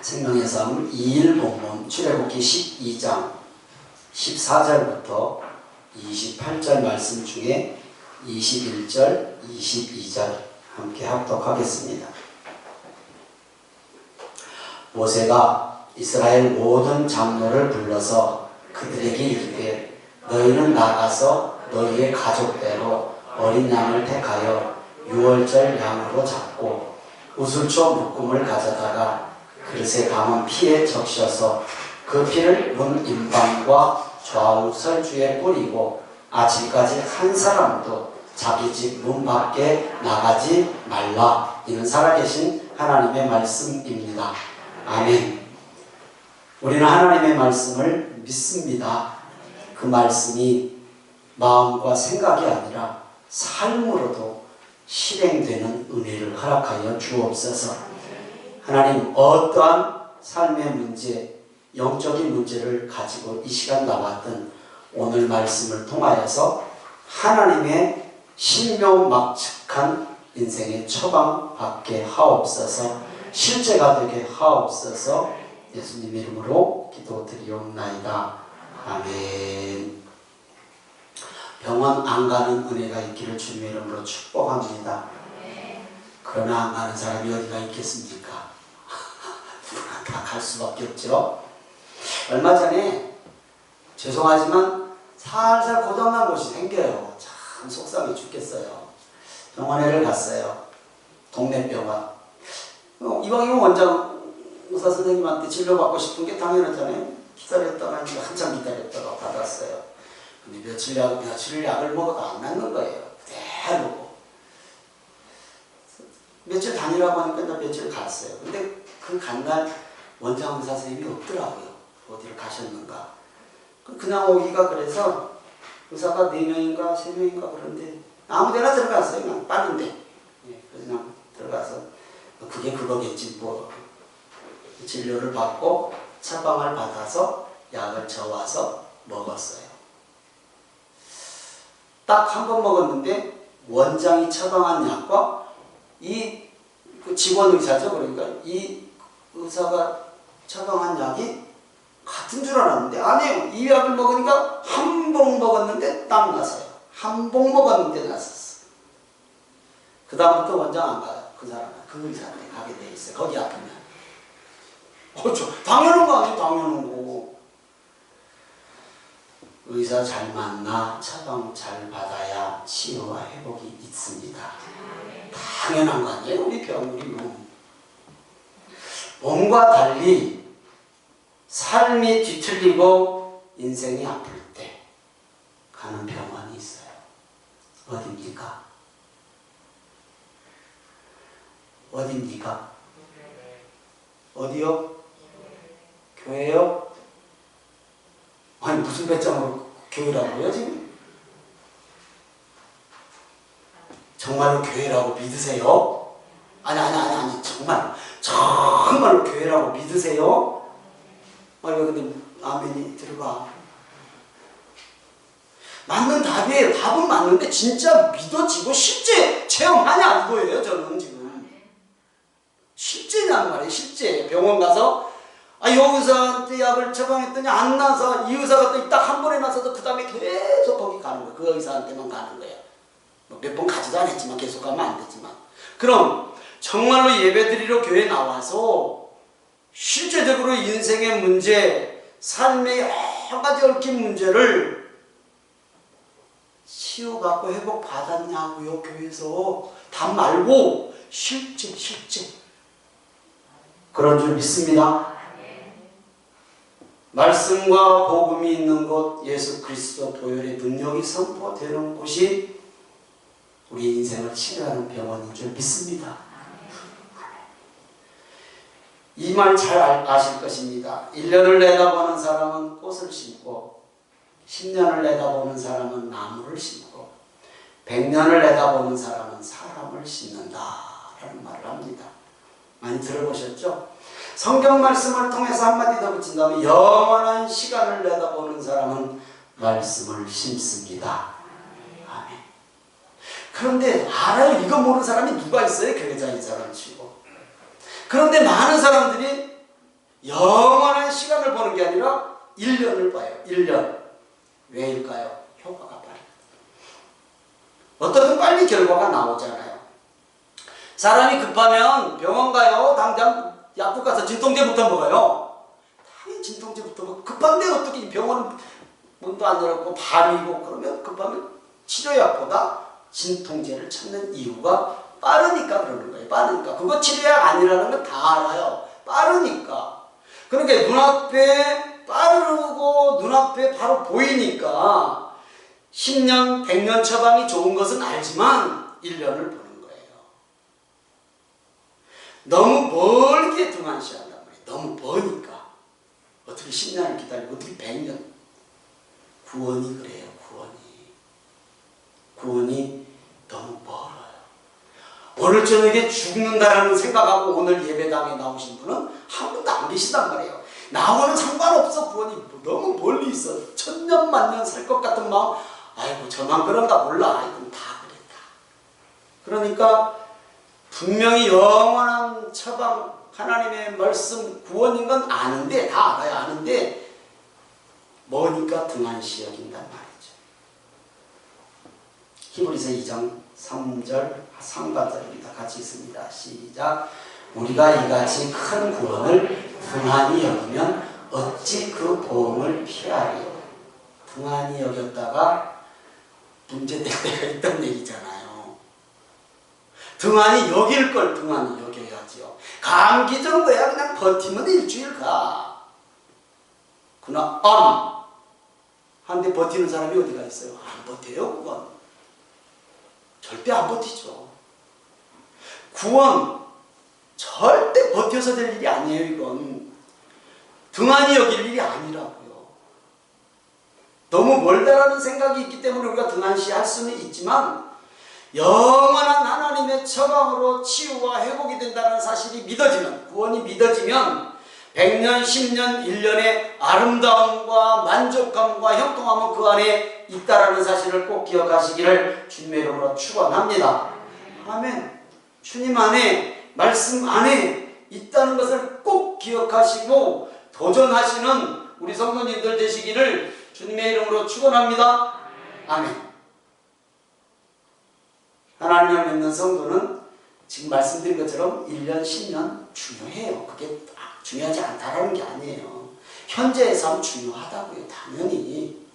생명의 삶 2일 본문 출애굽기 12장 14절부터 28절 말씀 중에 21절, 22절 함께 합독하겠습니다. 모세가 이스라엘 모든 장로를 불러서 그들에게 이르되 너희는 나가서 너희의 가족대로 어린 양을 택하여 유월절 양으로 잡고 우슬초 묶음을 가져다가 그릇에 담은 피에 적셔서 그 피를 문 임방과 좌우 설주에 뿌리고 아침까지 한 사람도 자기 집 문 밖에 나가지 말라. 이는 살아계신 하나님의 말씀입니다. 아멘. 우리는 하나님의 말씀을 믿습니다. 그 말씀이 마음과 생각이 아니라 삶으로도 실행되는 은혜를 허락하여 주옵소서. 하나님, 어떠한 삶의 문제, 영적인 문제를 가지고 이 시간 나왔던 오늘 말씀을 통하여서 하나님의 신명막측한 인생의 처방받게 하옵소서. 실제가 되게 하옵소서. 예수님 이름으로 기도드리옵나이다. 아멘. 병원 안 가는 은혜가 있기를 주님의 이름으로 축복합니다. 그러나 안 가는 사람이 어디가 있겠습니까? 누구나 다 갈 수밖에 없죠. 얼마 전에 죄송하지만 살살 고장난 곳이 생겨요. 참 속상해 죽겠어요. 병원에를 갔어요. 동네 병원. 이왕이면 원장 의사 선생님한테 진료받고 싶은 게 당연하잖아요. 기다렸다가 이제 한참 기다렸다가 받았어요. 근데 며칠 약을 먹어도 안 낫는 거예요. 그대로. 며칠 다니라고 하니까 나 며칠 갔어요. 근데 그 간날 원장 의사 선생님이 없더라고요. 어디를 가셨는가. 그냥 오기가 그래서 의사가 4명인가 3명인가 그런데 아무 데나 들어갔어요. 그냥 빠른데. 그냥 들어가서 그게 그거겠지 뭐. 진료를 받고 처방을 받아서 약을 저와서 먹었어요. 딱 한 번 먹었는데 원장이 처방한 약과 이 직원 의사죠. 그러니까 이 의사가 처방한 약이 같은 줄 알았는데 아니에요. 이 약을 먹으니까 한 봉 먹었는데 딱 났어요. 한 봉 먹었는데 났었어. 그 다음부터 원장 안 가요. 그 사람은 그 의사한테 가게 돼 있어요. 거기 아프면. 당연한 거 아니에요. 당연한 거. 의사 잘 만나 처방 잘 받아야 치유와 회복이 있습니다. 당연한 거 아니에요. 우리 병우리 몸. 몸과 달리 삶이 뒤틀리고 인생이 아플 때 가는 병원이 있어요. 어딥니까? 어딥니까? 어디요? 교회요? 아니 무슨 배짱으로 교회라고요 지금? 정말로 교회라고 믿으세요? 아니 정말로 교회라고 믿으세요? 아니 왜 근데 아멘이 들어가? 맞는 답이에요. 답은 맞는데 진짜 믿어지고 실제 체험하냐 이거예요. 저는 지금 실제냐는 말이에요. 실제 병원 가서 이 의사한테 약을 처방했더니 안 나서 이 의사가 또 딱 한 번에 나서도 그 다음에 계속 거기 가는 거예요. 그 의사한테만 가는 거예요. 몇 번 가지도 않았지만 계속 가면 안 되지만. 그럼 정말로 예배드리러 교회 나와서 실제적으로 인생의 문제, 삶의 여러 가지 얽힌 문제를 치유받고 회복받았냐고요. 교회에서 답 말고 실제 그런 줄 믿습니다. 말씀과 복음이 있는 곳, 예수 그리스도 보혈의 능력이 선포되는 곳이 우리 인생을 치료하는 병원인 줄 믿습니다. 이 말 잘 아실 것입니다. 1년을 내다보는 사람은 꽃을 심고 10년을 내다보는 사람은 나무를 심고 100년을 내다보는 사람은 사람을 심는다 라는 말을 합니다. 많이 들어보셨죠? 성경 말씀을 통해서 한마디 더 붙인다면 영원한 시간을 내다보는 사람은 말씀을 심습니다. 아멘. 그런데 알아요? 이거 모르는 사람이 누가 있어요? 교회자인 사람 치고. 그런데 많은 사람들이 영원한 시간을 보는 게 아니라 1년을 봐요. 1년. 왜일까요? 효과가 빠르다. 어떻든 빨리 결과가 나오잖아요. 사람이 급하면 병원 가요. 당장 약국 가서 진통제부터 먹어요. 당연히 진통제부터 먹고, 급한데 어떻게 병원 문도 안 열었고 밤이고 그러면 급하면 치료약보다 진통제를 찾는 이유가 빠르니까 그러는 거예요. 빠르니까. 그거 치료약 아니라는 건 다 알아요. 빠르니까. 그러니까 눈앞에 빠르고 눈앞에 바로 보이니까 10년, 100년 처방이 좋은 것은 알지만 1년을 보는 거예요. 너무 멀게 등한시한단 말이에요. 너무 머니까. 어떻게 10년을 기다리고 어떻게 100년. 구원이 그래요. 구원이 너무 멀어요. 오늘 저녁에 죽는다라는 생각하고 오늘 예배당에 나오신 분은 한 분도 안 계시단 말이에요. 나하고는 상관없어. 구원이 너무 멀리 있어. 천년 만년 살 것 같은 마음. 아이고 저만 그런가 몰라. 아이고 다 그랬다. 그러니까 분명히 영원한 처방 하나님의 말씀 구원인 건 아는데 다 알아요. 아는데 뭐니까 등한시 여긴단 말이에요. 히브리서 2장 3절 상반절입니다. 같이 있습니다. 시작. 우리가 이같이 큰 구원을 등한히 여기면 어찌 그 보응을 피하리요. 등한히 여겼다가 문제될 때가 있다는 얘기잖아요. 등한히 여길 걸 등한히 여겨야지요. 감기 정도야 그냥 버티면 일주일 가. 그러나 한데 버티는 사람이 어디가 있어요? 안 버텨요 그건. 절대 안 버티죠. 구원 절대 버텨서 될 일이 아니에요. 이건 등한히 여길 일이 아니라고요. 너무 멀다라는 생각이 있기 때문에 우리가 등한시할 수는 있지만 영원한 하나님의 처방으로 치유와 회복이 된다는 사실이 믿어지면, 구원이 믿어지면 100년, 10년, 1년의 아름다움과 만족감과 형통함은 그 안에 있다라는 사실을 꼭 기억하시기를 주님의 이름으로 축원합니다. 아멘. 주님 안에, 말씀 안에 있다는 것을 꼭 기억하시고 도전하시는 우리 성도님들 되시기를 주님의 이름으로 축원합니다. 아멘. 하나님을 믿는 성도는 지금 말씀드린 것처럼 1년, 10년 중요해요. 그게 중요하지 않다라는 게 아니에요. 현재의 삶 중요하다고요. 당연히.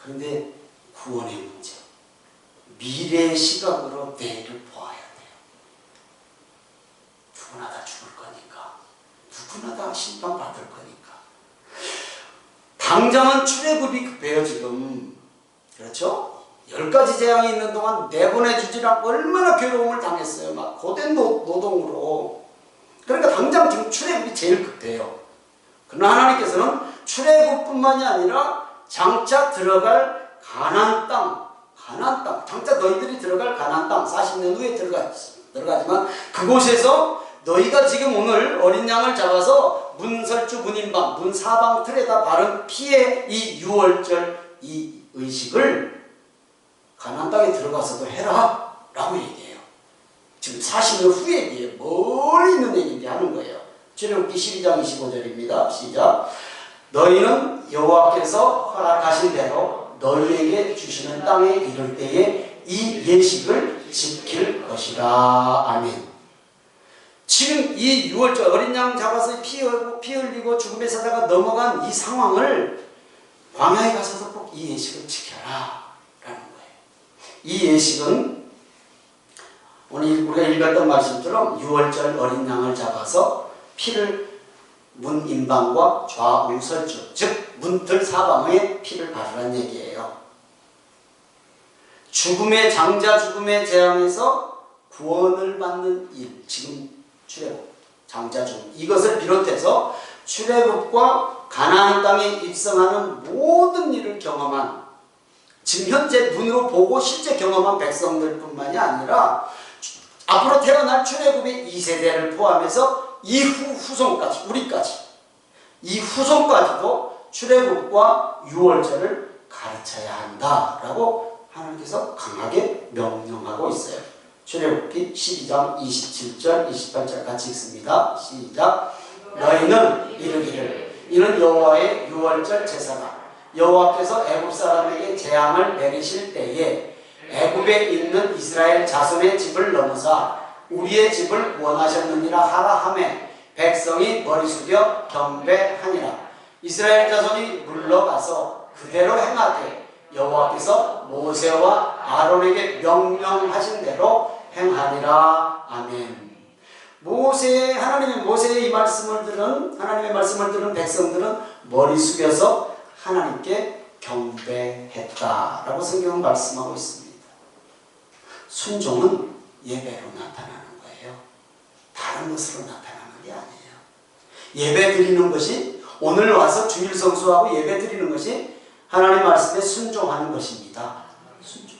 그런데 구원의 문제. 미래의 시각으로 내일을 보아야 돼요. 누구나 다 죽을 거니까. 누구나 다 심판받을 거니까. 당장은 출애굽이 급해요 지금. 그렇죠? 10가지 재앙이 있는 동안 내보내주지라 얼마나 괴로움을 당했어요. 막 고된 노동으로. 그러니까 당장 지금 출애굽이 제일 급해요. 그러나 하나님께서는 출애굽뿐만이 아니라 장차 들어갈 가나안 땅, 장차 너희들이 들어갈 가나안 땅 40년 후에 들어가지만 그곳에서 너희가 지금 오늘 어린 양을 잡아서 문설주, 문인방, 문사방 틀에다 바른 피의 이 유월절 이 의식을 가나안 땅에 들어가서도 해라 라고 얘기해요. 지금 40년 후에 얘기해요. 멀리 있는 얘기인데 하는 거예요. 출애굽기 12장 25절입니다. 시작. 너희는 여호와께서 허락하신 대로 너희에게 주시는 땅에 이를 때에 이 예식을 지킬 것이라. 아멘. 지금 이 6월절 어린 양 잡아서 피 흘리고 죽음의 사다가 넘어간 이 상황을 광야에 가서도 꼭 이 예식을 지켜라 라는 거예요. 이 예식은 오늘 우리가 읽었던 말씀처럼 6월절 어린 양을 잡아서 피를 문인방과 좌우설주 즉 문틀 사방에 피를 바르라는 얘기예요. 장자 죽음의 재앙에서 구원을 받는 일, 지금 출애굽, 장자 죽음 이것을 비롯해서 출애굽과 가나안 땅에 입성하는 모든 일을 경험한 지금 현재 눈으로 보고 실제 경험한 백성들뿐만이 아니라 앞으로 태어날 출애굽의 2세대를 포함해서 이후 후손까지 우리까지 이 후손까지도 출애굽과 유월절을 가르쳐야 한다라고 하나님께서 강하게 명령하고 있어요. 출애굽기 12장 27절 28절 같이 읽습니다. 시작. 너희는 이르기를 이는 여호와의 유월절 제사다. 여호와께서 애굽 사람에게 재앙을 내리실 때에 애굽에 있는 이스라엘 자손의 집을 넘어사 우리의 집을 구원하셨느니라 하라 하매 백성이 머리 숙여 경배하니라. 이스라엘 자손이 물러가서 그대로 행하되 여호와께서 모세와 아론에게 명령하신 대로 행하니라. 아멘. 하나님의 모세의 이 말씀을 들은 하나님의 말씀을 들은 백성들은 머리 숙여서 하나님께 경배했다라고 성경은 말씀하고 있습니다. 순종은 예배로 나타나는 거예요. 다른 것으로 나타나는 게 아니에요. 예배 드리는 것이 오늘 와서 주일 성수하고 예배 드리는 것이 하나님의 말씀에 순종하는 것입니다. 순종.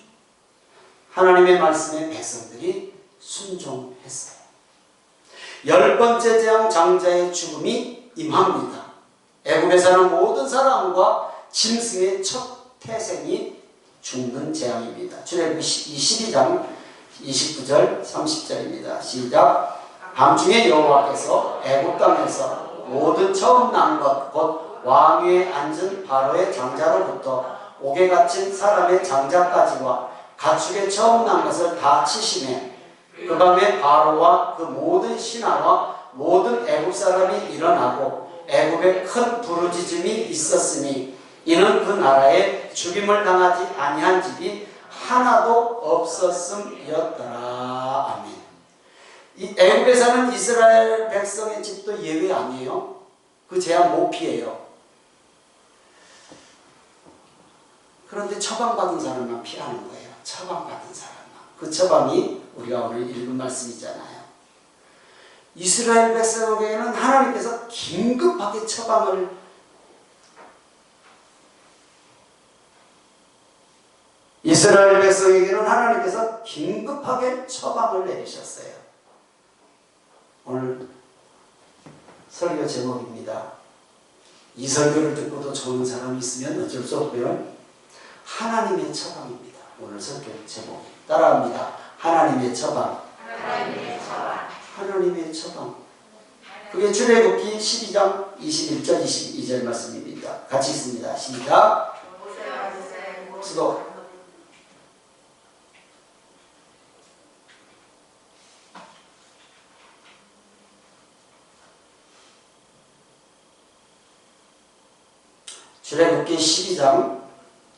하나님의 말씀에 백성들이 순종했어요. 10번째 재앙 장자의 죽음이 임합니다. 애굽에 사는 모든 사람과 짐승의 첫 태생이 죽는 재앙입니다. 출애굽기 22장 29절 30절입니다. 시작. 밤중에 여호와께서 애굽 땅에서 모든 처음 난 것 곧 왕 위에 앉은 바로의 장자로부터 옥에 갇힌 사람의 장자까지와 가축의 처음 난 것을 다 치시매 그 밤에 바로와 그 모든 신하와 모든 애굽 사람이 일어나고 애굽에 큰 부르짖음이 있었으니 이는 그 나라에 죽임을 당하지 아니한 집이 하나도 없었음이었더라. 아멘. 이 애굽에 사는 이스라엘 백성의 집도 예외 아니에요. 그 재앙 못 피해요. 그런데 처방받은 사람만 피하는 거예요. 처방받은 사람만. 그 처방이 우리가 오늘 읽은 말씀이잖아요. 이스라엘 백성에게는 하나님께서 긴급하게 처방을 이스라엘 백성에게는 하나님께서 긴급하게 처방을 내리셨어요. 오늘 설교 제목입니다. 이 설교를 듣고도 좋은 사람이 있으면 어쩔 수 없고요. 하나님의 처방입니다. 오늘 설교 제목 따라합니다. 하나님의 처방. 하나님의 처방. 하나님의 처방. 그게 출애굽기 12장 21절 22절 말씀입니다. 같이 있습니다. 시작. 수도. 출애굽기 12장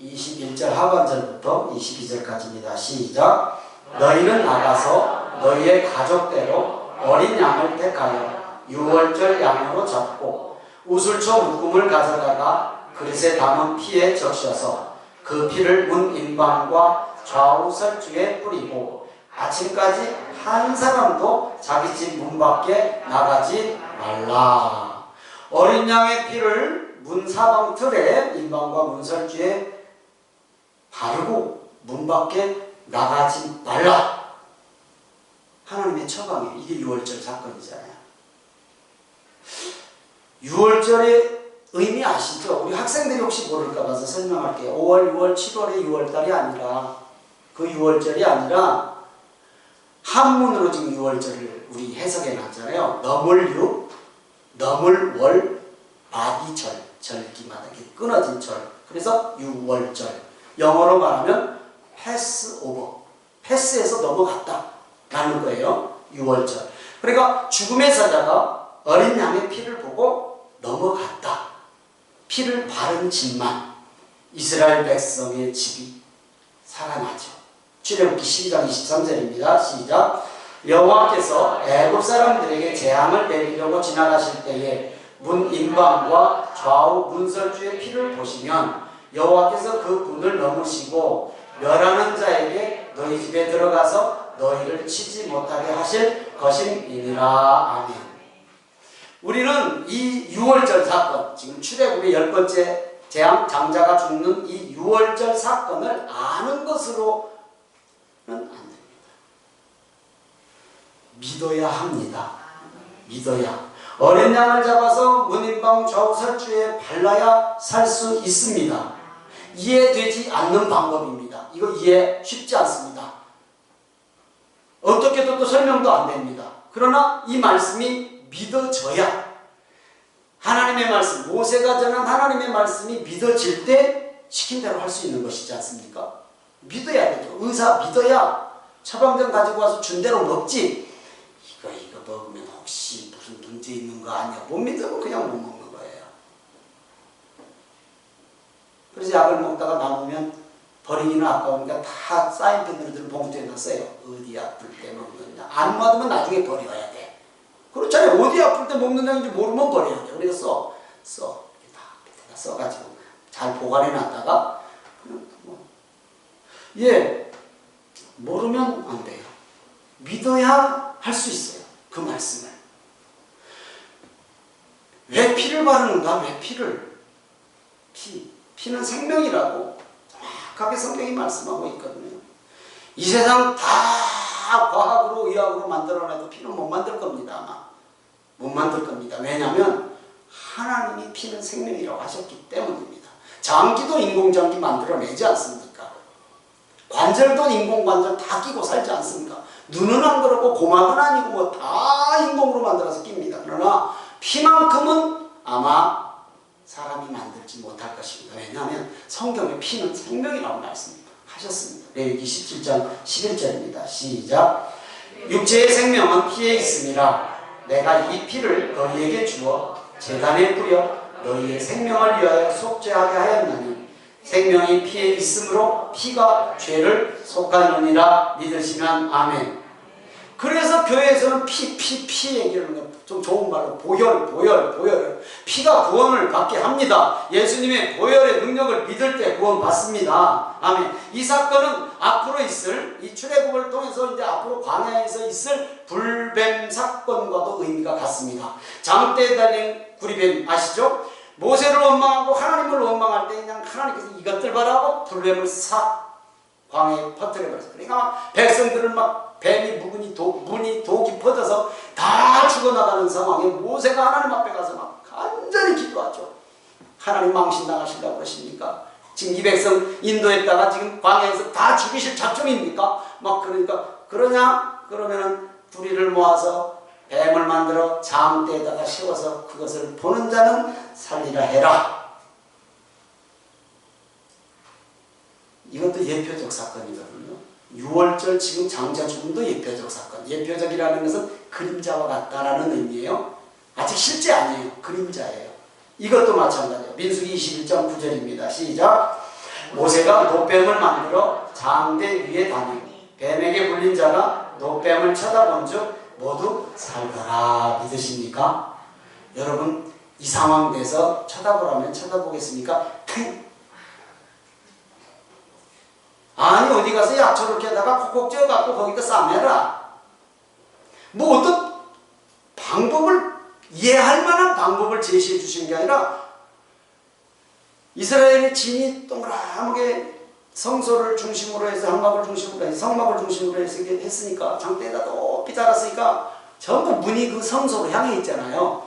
21절 하반절부터 22절까지입니다. 시작. 너희는 나가서 너희의 가족대로 어린 양을 택하여 유월절 양으로 잡고 우슬초 묶음을 가져다가 그릇에 담은 피에 적셔서 그 피를 문 인방과 좌우 설중에 뿌리고 아침까지 한 사람도 자기 집 문 밖에 나가지 말라. 어린 양의 피를 문 사방 틀에 인방과 문설주에 바르고 문 밖에 나가지 말라. 하나님의 처방이에요. 이게 유월절 사건이잖아요. 유월절의 의미 아시죠? 우리 학생들이 혹시 모를까 봐서 설명할게요. 5월, 6월, 7월의 6월달이 아니라 그 유월절이 아니라 한문으로 지금 유월절을 우리 해석해 놨잖아요. 너물유, 너물월, 마디절, 절기마다 끊어진 절. 그래서 유월절. 영어로 말하면 패스오버. 패스해서 넘어갔다 라는 거예요. 유월절. 그러니까 죽음의 사자가 어린 양의 피를 보고 넘어갔다. 피를 바른 집만 이스라엘 백성의 집이 살아나죠. 출애굽기 12장 23절입니다. 시작. 여호와께서 애굽 사람들에게 재앙을 내리려고 지나가실 때에 문 인방과 좌우 문설주의 피를 보시면 여호와께서 그 문을 넘으시고 멸하는 자에게 너희 집에 들어가서 너희를 치지 못하게 하실 것임이니라. 아멘. 우리는 이 유월절 사건, 지금 출애굽의 10번째 재앙 장자가 죽는 이 유월절 사건을 아는 것으로는 안 됩니다. 믿어야 합니다. 믿어야. 어린 양을 잡아서 문인방 좌우 설주에 발라야 살 수 있습니다. 이해되지 않는 방법입니다. 이거 이해 쉽지 않습니다. 어떻게 해도 설명도 안 됩니다. 그러나 이 말씀이 믿어져야 하나님의 말씀, 모세가 전한 하나님의 말씀이 믿어질 때 시킨 대로 할 수 있는 것이지 않습니까? 믿어야 되죠. 의사 믿어야 처방전 가지고 와서 준 대로 먹지. 이거 먹으면 혹시 무슨 문제 있는 거 아니야? 못 믿으면 그냥 못 먹는 거예요. 그래서 약을 먹다가 남으면 버리기는 아까우니까 다 사인펜들을 봉투에 넣었어요. 어디 아플 때 먹느냐. 안 맞으면 나중에 버려야 돼. 그렇잖아요. 어디 아플 때 먹느냐인지 모르면 버려야 돼. 그래서 써. 이렇게 다 밑에다 써가지고 잘 보관해 놨다가 모르면 안 돼요. 믿어야 할 수 있어요. 그 말씀을. 왜 피를 바르는가? 왜 피를? 피는 생명이라고 정확하게 성경이 말씀하고 있거든요. 이 세상 다 과학으로 의학으로 만들어내도 피는 못 만들 겁니다. 아마 못 만들 겁니다. 왜냐하면 하나님이 피는 생명이라고 하셨기 때문입니다. 장기도 인공장기 만들어내지 않습니까? 관절도 인공관절 다 끼고 살지 않습니까? 눈은 안 그러고 고막은 아니고 뭐 다 인공으로 만들어서 낍니다. 그러나 피만큼은 아마 사람이 만들지 못할 것입니다. 왜냐하면 성경의 피는 생명이라고 말씀하셨습니다. 레위기 17장 11절입니다. 시작. 육체의 생명은 피에 있음이라. 내가 이 피를 너희에게 주어 제단에 뿌려 너희의 생명을 위하여 속죄하게 하였나니 생명이 피에 있으므로 피가 죄를 속하느니라 믿으시면 아멘. 그래서 교회에서는 피 얘기하는 거 좀 좋은 말로 보혈. 피가 구원을 받게 합니다. 예수님의 보혈의 능력을 믿을 때 구원 받습니다. 아멘. 이 사건은 앞으로 있을 이 출애굽을 통해서 이제 앞으로 광야에서 있을 불뱀 사건과도 의미가 같습니다. 장대에 달린 구리뱀 아시죠? 모세를 원망하고 하나님을 원망할 때 그냥 하나님께서 이것들 바라고 불뱀을 싹 광야에 퍼뜨려버렸어요. 그러니까 백성들을 막 뱀이 문이 독이 퍼져서 다 죽어나가는 상황에 모세가 하나님 앞에 가서 막 간절히 기도하죠. 하나님 망신당하신다고 그러십니까? 지금 이 백성 인도했다가 지금 광야에서 다 죽이실 작정입니까? 막 그러면은 부리를 모아서 뱀을 만들어 장대에다가 씌워서 그것을 보는 자는 살리라 해라. 이것도 예표적 사건이거든요. 6월절 지금 장자 죽음도 예표적 사건. 예표적이라는 것은 그림자와 같다라는 의미예요. 아직 실제 아니에요. 그림자예요. 이것도 마찬가지예요. 민수기 21장 9절입니다. 시작. 모세가 노뱀을 만들어 장대 위에 다니니 뱀에게 물린 자가 노뱀을 쳐다본 즉 모두 살더라. 믿으십니까? 여러분 이 상황 돼서 쳐다보라면 쳐다보겠습니까? 아니 어디 가서 약초를 캐다가 콕콕 쪄갖고 거기다 싸매라. 뭐 어떤 방법을 이해할 만한 방법을 제시해 주신 게 아니라 이스라엘의 진이 동그랗게 성소를 중심으로 해서 성막을 중심으로 해서 했으니까 장대에다 높이 달았으니까 전부 문이 그 성소로 향해 있잖아요.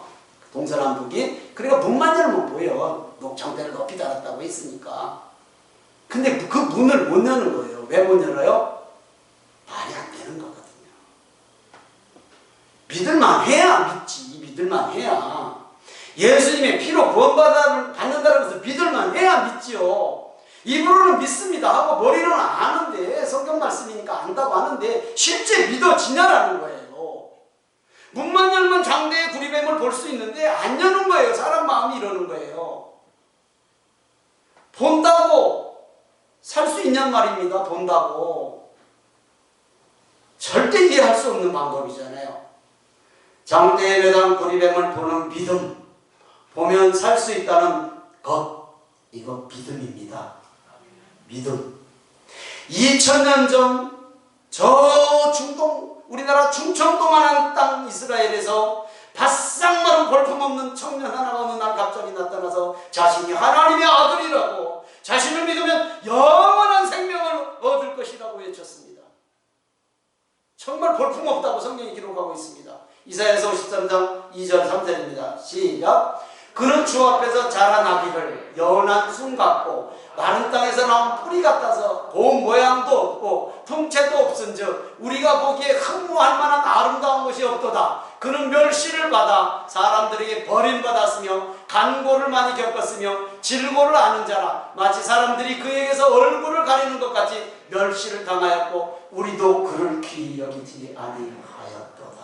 동서남북이. 그러니까 문만 열면 보여. 장대를 높이 달았다고 했으니까. 근데 그 문을 못 여는 거예요. 왜 못 열어요? 말이 안 되는 거거든요. 믿을만 해야 믿지. 믿을만 해야. 예수님의 피로 구원받는다는 것을 믿을만 해야 믿지요. 입으로는 믿습니다 하고 머리로는 아는데 성경 말씀이니까 안다고 하는데 실제 믿어지냐라는 거예요. 문만 열면 장대의 구리뱀을 볼 수 있는데 안 여는 거예요. 사람 마음이 이러는 거예요. 본다고 살 수 있냔 말입니다. 본다고. 절대 이해할 수 없는 방법이잖아요. 장대에 매단 구리뱀을 보는 믿음. 보면 살 수 있다는 것. 이거 믿음입니다. 믿음. 2000년 전 저 중동, 우리나라 충청도만한 땅 이스라엘에서 바싹 마른 볼품없는 청년 하나가 어느 날 갑자기 나타나서 자신이 하나님의 아들이라고 자신을 믿으면 영원한 생명을 얻을 것이라고 외쳤습니다. 정말 볼품없다고 성경이 기록하고 있습니다. 이사야서 53장 2절 3절입니다. 시작. 그는 주 앞에서 자란 아기를 연한 순 같고 마른 땅에서 나온 뿌리 같아서 봄 모양도 없고 통째도 없은즉 우리가 보기에 흠모할 만한 아름다운 것이 없도다. 그는 멸시를 받아 사람들에게 버림받았으며 간고를 많이 겪었으며 질고를 아는 자라. 마치 사람들이 그에게서 얼굴을 가리는 것 같이 멸시를 당하였고 우리도 그를 귀히 여기지 아니하였도다.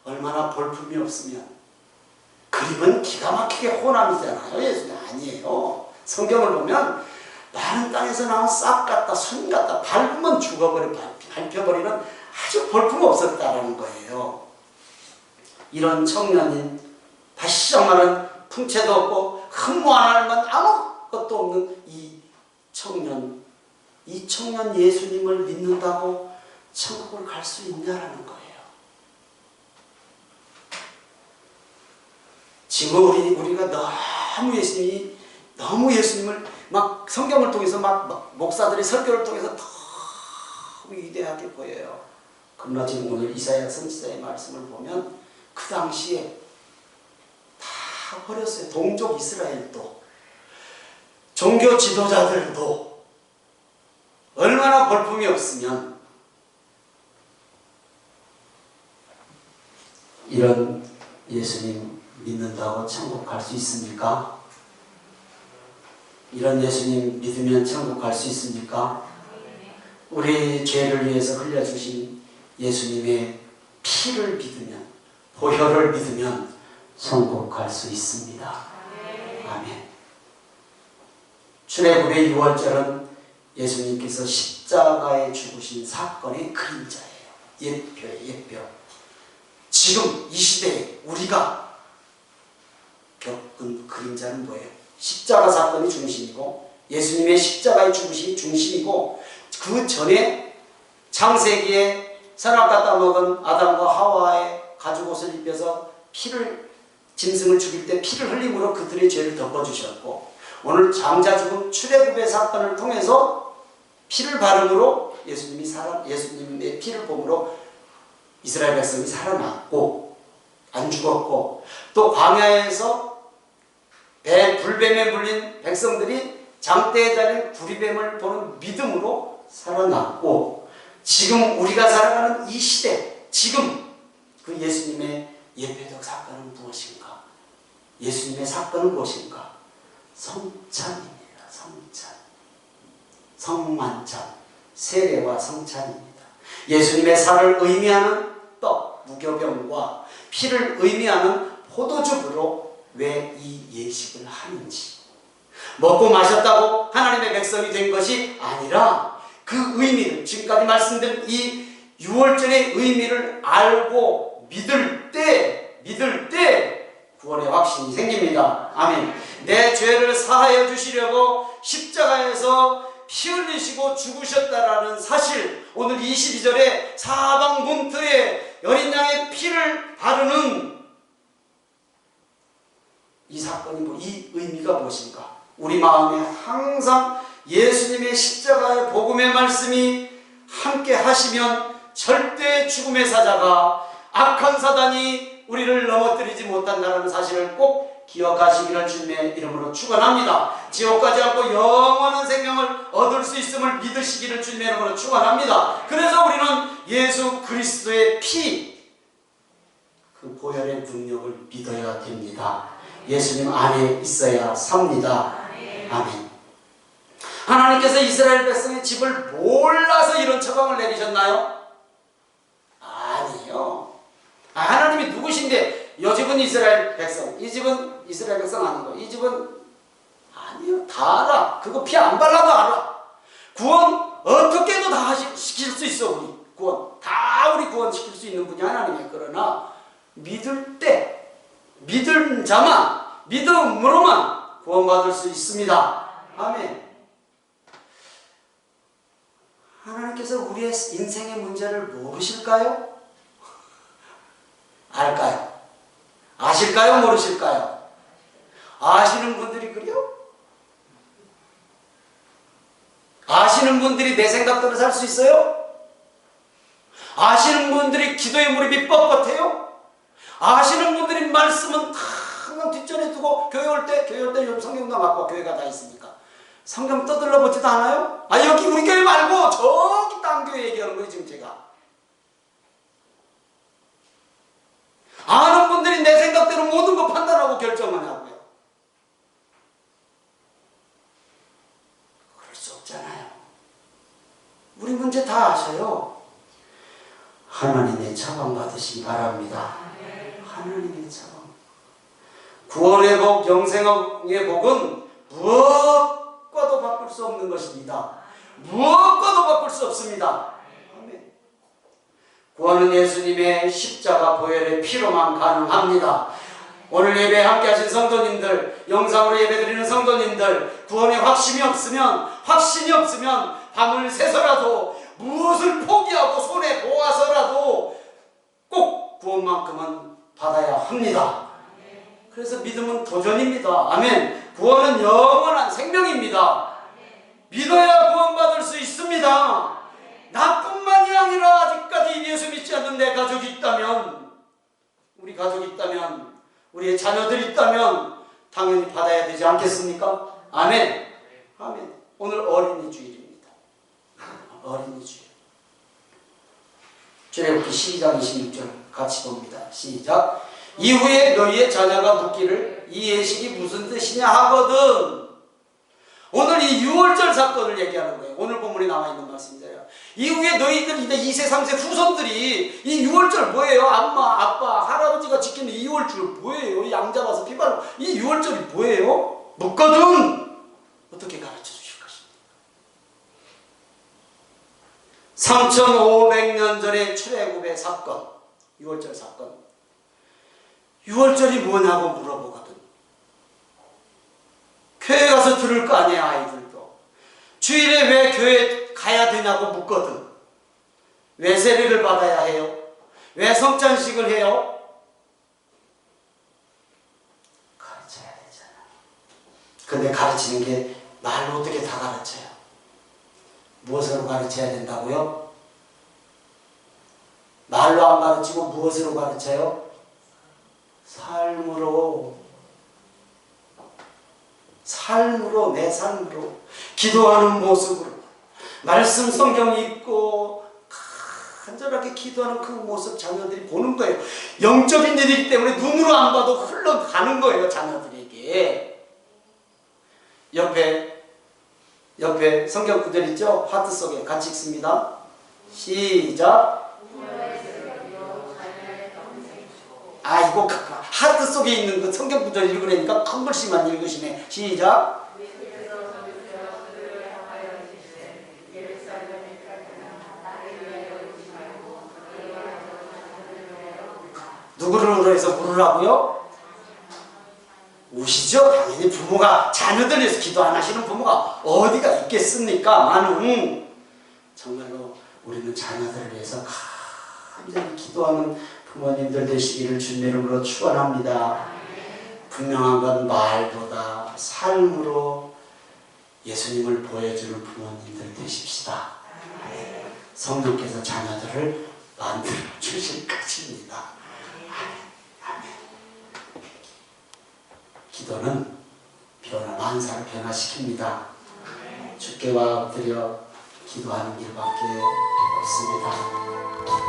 얼마나 볼품이 없으면, 그림은 기가 막히게 호남이잖아요. 예수님 아니에요. 성경을 보면 마른 땅에서 나온 싹 같다, 손 같다, 밟으면 밟혀버리는 아주 볼품 없었다라는 거예요. 이런 청년인, 다시 말하는 풍채도 없고 흠모할 만 아무것도 없는 이 청년 예수님을 믿는다고 천국을 갈 수 있냐라는 거예요. 지금 우리가 너무 예수님을 막 성경을 통해서 막 목사들의 설교를 통해서 너무 위대하게 보여요. 그러나 지금 오늘 이사야 선지자의 말씀을 보면 그 당시에 다 버렸어요. 동족 이스라엘도, 종교 지도자들도 얼마나 볼품이 없으면 이런 예수님 믿는다고 천국 갈 수 있습니까? 이런 예수님 믿으면 천국 갈 수 있습니까? 우리 죄를 위해서 흘려주신 예수님의 피를 믿으면, 보혈을 믿으면 천국 갈 수 있습니다. 아멘. 출애굽의 6월절은 예수님께서 십자가에 죽으신 사건의 그림자예요. 예표예요, 예표. 지금 이 시대에 우리가 겪은 그림자는 뭐예요? 십자가 사건이 중심이고, 예수님의 십자가의 죽으심이 중심이고, 그 전에 창세기에 선악과 따먹은 아담과 하와의 가죽옷을 입혀서 짐승을 죽일 때 피를 흘림으로 그들의 죄를 덮어주셨고, 오늘 장자 죽음 출애굽의 사건을 통해서 피를 바름으로 예수님의 피를 봄으로 이스라엘 백성이 살아났고 안 죽었고, 또 광야에서 불뱀에 물린 백성들이 장대에 달린 구리뱀을 보는 믿음으로 살아났고, 지금 우리가 살아가는 이 시대, 지금 그 예수님의 예배적 사건은 무엇인가? 예수님의 사건은 무엇인가? 성찬입니다. 성찬. 성만찬. 세례와 성찬입니다. 예수님의 살을 의미하는 떡, 무교병과 피를 의미하는 포도즙으로 왜 이 예식을 하는지, 먹고 마셨다고 하나님의 백성이 된 것이 아니라 그 의미를, 지금까지 말씀드린 이 6월절의 의미를 알고 믿을 때 구원의 확신이 생깁니다. 아멘. 내 죄를 사하여 주시려고 십자가에서 피 흘리시고 죽으셨다라는 사실, 오늘 22절에 사방 문틀에 어린 양의 피를 바르는 이 사건이 이 의미가 무엇인가? 우리 마음에 항상 예수님의 십자가의 복음의 말씀이 함께 하시면 절대 죽음의 사자가, 악한 사단이 우리를 넘어뜨리지 못한다는 사실을 꼭 기억하시기를 주님의 이름으로 축원합니다. 지옥 가지 않고 영원한 생명을 얻을 수 있음을 믿으시기를 주님의 이름으로 축원합니다. 그래서 우리는 예수 그리스도의 피, 그 보혈의 능력을 믿어야 됩니다. 예수님 안에 있어야 삽니다. 아멘. 하나님께서 이스라엘 백성의 집을 몰라서 이런 처방을 내리셨나요? 아니요. 하나님이 누구신데 이 집은 이스라엘 백성, 이 집은 이스라엘 백성 아니고, 이 집은 아니요. 다 알아. 그거 피 안 발라도 알아. 구원 어떻게도 다 시킬 수 있어. 우리 구원 다 우리 구원 시킬 수 있는 분이 하나님이에요. 그러나 믿을 때, 믿은 자만, 믿음으로만 구원받을 수 있습니다. 아멘. 하나님께서 우리의 인생의 문제를 모르실까요? 알까요? 아실까요? 모르실까요? 아시는 분들이 그래요? 아시는 분들이 내 생각대로 살 수 있어요? 아시는 분들이 기도의 무릎이 뻣뻣해요? 아시는 분들이 말씀은 항상 뒷전에 두고 교회 올 때 요즘 성경도 갖고 교회가 다 있으니까 성경 떠들러 보지도 않아요? 여기 우리 교회 말고 저기 딴 교회 얘기하는 거예요 지금 제가. 하고 결정만 하고요. 그럴 수 없잖아요. 우리 문제 다 아셔요. 하나님의 차방 받으시기 바랍니다. 하나님의 차방. 구원의 복, 영생의 복은 무엇과도 바꿀 수 없는 것입니다. 무엇과도 바꿀 수 없습니다. 아멘. 구원은 예수님의 십자가 보혈의 피로만 가능합니다. 오늘 예배 함께 하신 성도님들, 영상으로 예배드리는 성도님들, 구원의 확신이 없으면 밤을 새서라도 무엇을 포기하고 손에 보아서라도 꼭 구원만큼은 받아야 합니다. 그래서 믿음은 도전입니다. 아멘. 구원은 영원한 생명입니다. 믿어야 구원받을 수 있습니다. 나뿐만이 아니라 아직까지 예수 믿지 않는 내 가족이 있다면, 우리 가족이 있다면, 우리의 자녀들이 있다면 당연히 받아야 되지 않겠습니까? 아멘. 아멘. 오늘 어린이 주일입니다. 어린이 주일. 출애굽기 12장 26절 같이 봅니다. 시작. 이후에 너희의 자녀가 묻기를 이 예식이 무슨 뜻이냐 하거든. 오늘 이 6월절 사건을 얘기하는 거예요. 오늘 본문에 나와 있는 말씀이잖아요. 이후에 너희들 이제 2세 3세 후손들이 이 6월절 뭐예요? 엄마, 아빠, 할아버지가 지키는 이 6월절 뭐예요? 양 잡아서 피 바르고 이 6월절이 뭐예요? 묻거든. 어떻게 가르쳐 주실 것입니까? 3500년 전의 출애굽의 사건, 6월절 사건. 6월절이 뭐냐고 물어보거든. 교회 가서 들을 거 아니에요, 아이들도. 주일에 왜 교회 가야 되냐고 묻거든. 왜 세례를 받아야 해요? 왜 성찬식을 해요? 가르쳐야 되잖아. 근데 가르치는 게 말로 어떻게 다 가르쳐요? 무엇으로 가르쳐야 된다고요? 말로 안 가르치고 무엇으로 가르쳐요? 삶으로, 내 삶으로, 기도하는 모습으로, 말씀 성경 읽고 간절하게 기도하는 그 모습 자녀들이 보는 거예요. 영적인 일이기 때문에 눈으로 안 봐도 흘러가는 거예요, 자녀들에게. 옆에 성경 구절 있죠? 하트 속에 같이 읽습니다. 시작. 이거 하트 속에 있는 그 성경 구절 읽으려니까 큰 글씨만 읽으시네. 시작. 누구를 위해서 물으라고요? 우시죠? 당연히 부모가 자녀들 위해서 기도 안 하시는 부모가 어디가 있겠습니까? 정말로 우리는 자녀들을 위해서 간절히 기도하는 부모님들 되시기를 주님의 이름으로 축원합니다. 분명한 건 말보다 삶으로 예수님을 보여주는 부모님들 되십시다. 성령께서 자녀들을 만들어 주실 것입니다. 아멘. 기도는 만사를 변화시킵니다. 주께 와 엎드려 기도하는 길밖에 없습니다.